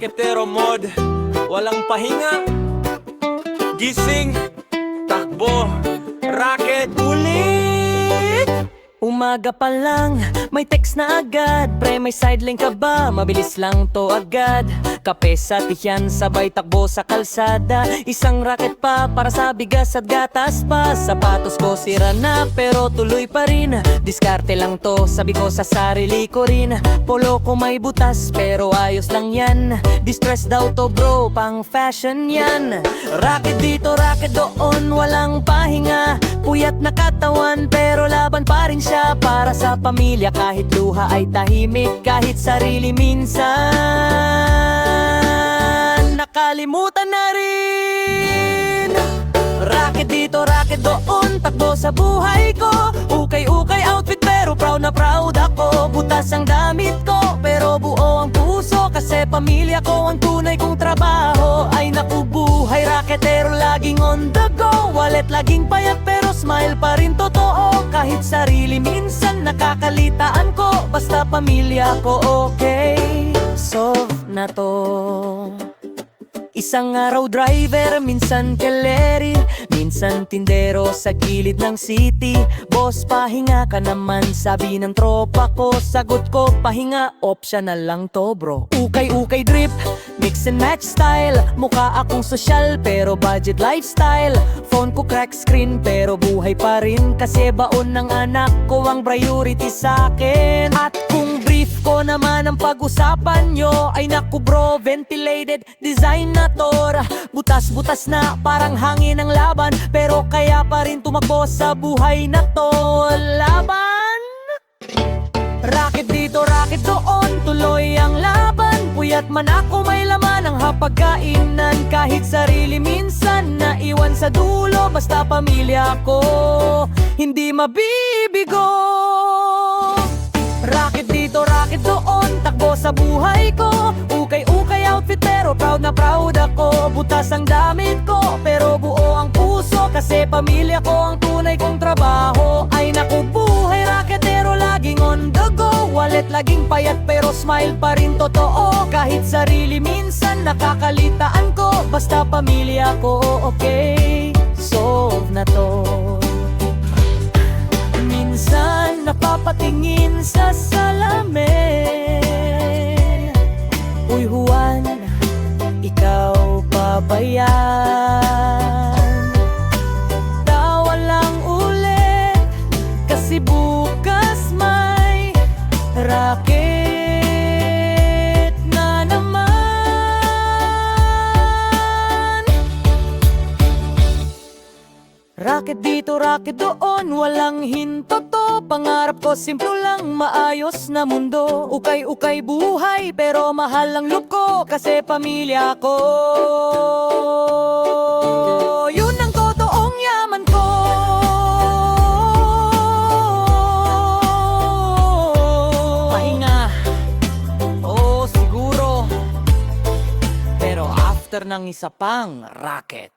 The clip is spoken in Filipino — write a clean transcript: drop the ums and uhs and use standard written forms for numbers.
Raketero mode, walang pahinga. Gising, takbo, raket ulit. Umaga pa lang, may text na agad. Pre, may sidelink ka ba? Mabilis lang to agad. Kape sa tiyan, sabay takbo sa kalsada. Isang raket pa para sa bigas at gatas pa. Sapatos ko sira na pero tuloy pa rin. Diskarte lang to, sabi ko sa sarili ko rin. Polo ko may butas pero ayos lang yan. Distress daw to bro, pang fashion yan. Raket dito, raket doon, walang pahinga. Puyat na katawan pero laban pa rin siya. Para sa pamilya kahit luha ay tahimik. Kahit sarili minsan nakalimutan na rin. Raket dito, raket doon, takbo sa buhay ko. Ukay-ukay outfit pero proud na proud ako. Butas ang damit ko pero buo ang puso. Kasi pamilya ko ang tunay kong trabaho. Ay naku buhay, raketero laging on the go. Wallet laging payat pero smile pa rin totoo. Kahit sarili minsan nakakalitaan ko. Basta pamilya ko okay, solve na to. Isang araw driver, minsan keleri, minsan tindero sa gilid ng city. Boss, pahinga ka naman, sabi ng tropa ko. Sagot ko, pahinga, optional lang to bro. Ukay-ukay drip, mix and match style. Mukha akong sosyal pero budget lifestyle. Phone ko crack screen pero buhay pa rin. Kasi baon ng anak ko ang priority sa'kin. At kung brief ko naman ang pag-usapan nyo, ay naku bro, ventilated design na to. Butas-butas na parang hangin ang laban, pero kaya pa rin tumakbo sa buhay na to. Laban, raket dito, raket doon, tuloy ang laban. Puyat man ako, may laman ang hapagkainan. Kahit sarili minsan naiwan sa dulo. Basta pamilya ko hindi mabibigo. Raket dito, raket doon, takbo sa buhay ko. Ukay-ukay outfit pero proud na proud ako. Butas ang damit ko pero buo ang puso. Kasi pamilya ko ang tunay kong trabaho. Ay naku buhay, raketero laging on the go. Wallet laging payat pero smile pa rin totoo. Kahit sarili minsan nakakalitaan ko. Basta pamilya ko okay, solve na to. Minsan napapatingin sa salamin. Uy Juan, ikaw pa ba yan? Tawa lang ulit, kasi bukas may raket na naman. Raket dito, raket doon, walang hinto to. Pangarap ko simple lang, maayos na mundo. Ukay-ukay buhay, pero mahal ang loob ko. Kasi pamilya ko yun ang totoong yaman ko. Pahinga, oo siguro, pero after ng isa pang raket.